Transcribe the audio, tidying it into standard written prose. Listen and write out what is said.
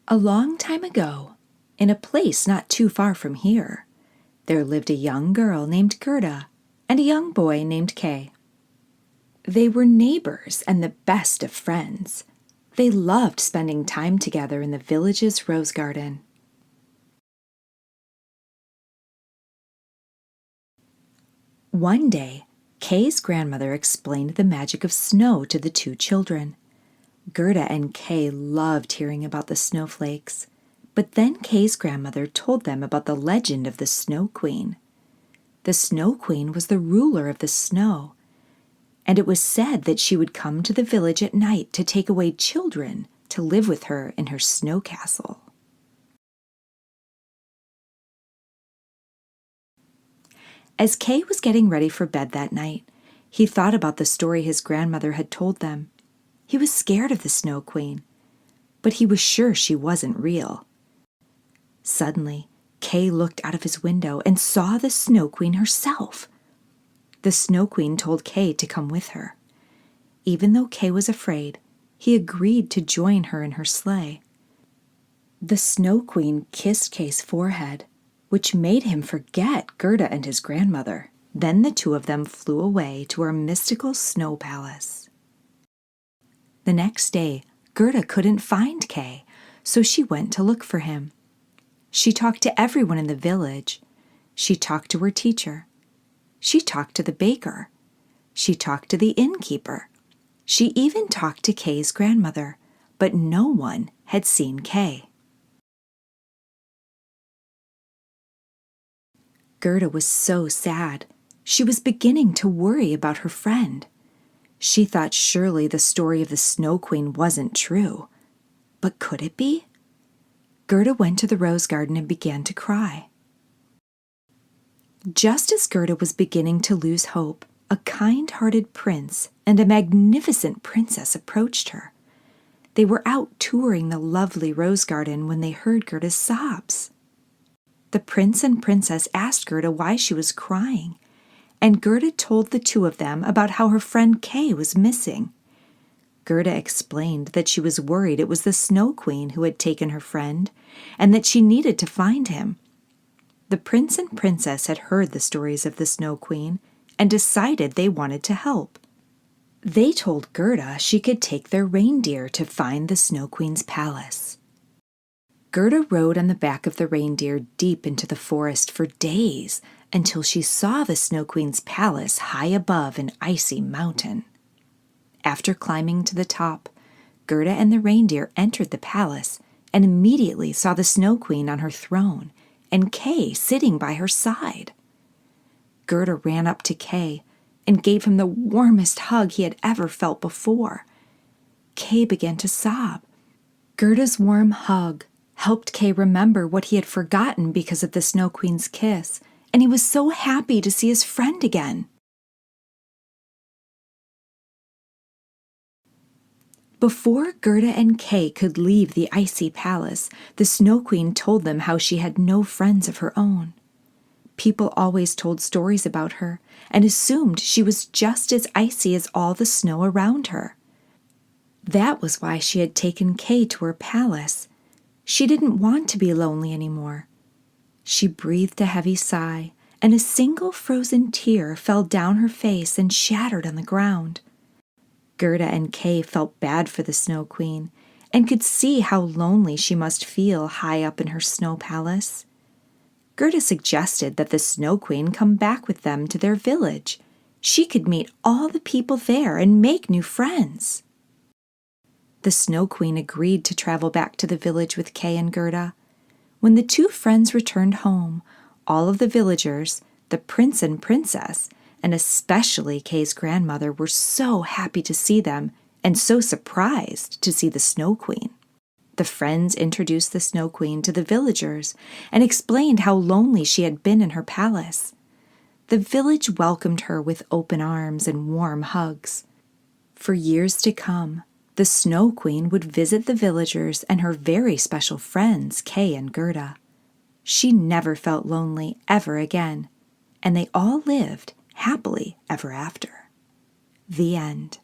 A long time ago, in a place not too far from here, there lived a young girl named Gerda and a young boy named Kay. They were neighbors and the best of friends. They loved spending time together in the village's rose garden. One day, Kay's grandmother explained the magic of snow to the two children. Gerda and Kay loved hearing about the snowflakes, but then Kay's grandmother told them about the legend of the Snow Queen. The Snow Queen was the ruler of the snow, and it was said that she would come to the village at night to take away children to live with her in her snow castle. As Kay was getting ready for bed that night, he thought about the story his grandmother had told them. He was scared of the Snow Queen, but he was sure she wasn't real. Suddenly, Kay looked out of his window and saw the Snow Queen herself. The Snow Queen told Kay to come with her. Even though Kay was afraid, he agreed to join her in her sleigh. The Snow Queen kissed Kay's forehead, which made him forget Gerda and his grandmother. Then the two of them flew away to her mystical snow palace. The next day, Gerda couldn't find Kay, so she went to look for him. She talked to everyone in the village. She talked to her teacher. She talked to the baker. She talked to the innkeeper. She even talked to Kay's grandmother, but no one had seen Kay. Gerda was so sad. She was beginning to worry about her friend. She thought surely the story of the Snow Queen wasn't true. But could it be? Gerda went to the rose garden and began to cry. Just as Gerda was beginning to lose hope, a kind-hearted prince and a magnificent princess approached her. They were out touring the lovely rose garden when they heard Gerda's sobs. The prince and princess asked Gerda why she was crying, and Gerda told the two of them about how her friend Kay was missing. Gerda explained that she was worried it was the Snow Queen who had taken her friend, and that she needed to find him. The prince and princess had heard the stories of the Snow Queen and decided they wanted to help. They told Gerda she could take their reindeer to find the Snow Queen's palace. Gerda rode on the back of the reindeer deep into the forest for days until she saw the Snow Queen's palace high above an icy mountain. After climbing to the top, Gerda and the reindeer entered the palace and immediately saw the Snow Queen on her throne and Kay sitting by her side. Gerda ran up to Kay and gave him the warmest hug he had ever felt before. Kay began to sob. Gerda's warm hug helped Kay remember what he had forgotten because of the Snow Queen's kiss, and he was so happy to see his friend again. Before Gerda and Kay could leave the icy palace, the Snow Queen told them how she had no friends of her own. People always told stories about her and assumed she was just as icy as all the snow around her. That was why she had taken Kay to her palace. She didn't want to be lonely anymore. She breathed a heavy sigh, and a single frozen tear fell down her face and shattered on the ground. Gerda and Kay felt bad for the Snow Queen and could see how lonely she must feel high up in her snow palace. Gerda suggested that the Snow Queen come back with them to their village. She could meet all the people there and make new friends. The Snow Queen agreed to travel back to the village with Kay and Gerda. When the two friends returned home, all of the villagers, the prince and princess, and especially Kay's grandmother were so happy to see them and so surprised to see the Snow Queen. The friends introduced the Snow Queen to the villagers and explained how lonely she had been in her palace. The village welcomed her with open arms and warm hugs. For years to come, the Snow Queen would visit the villagers and her very special friends, Kay and Gerda. She never felt lonely ever again, and they all lived happily ever after. The end.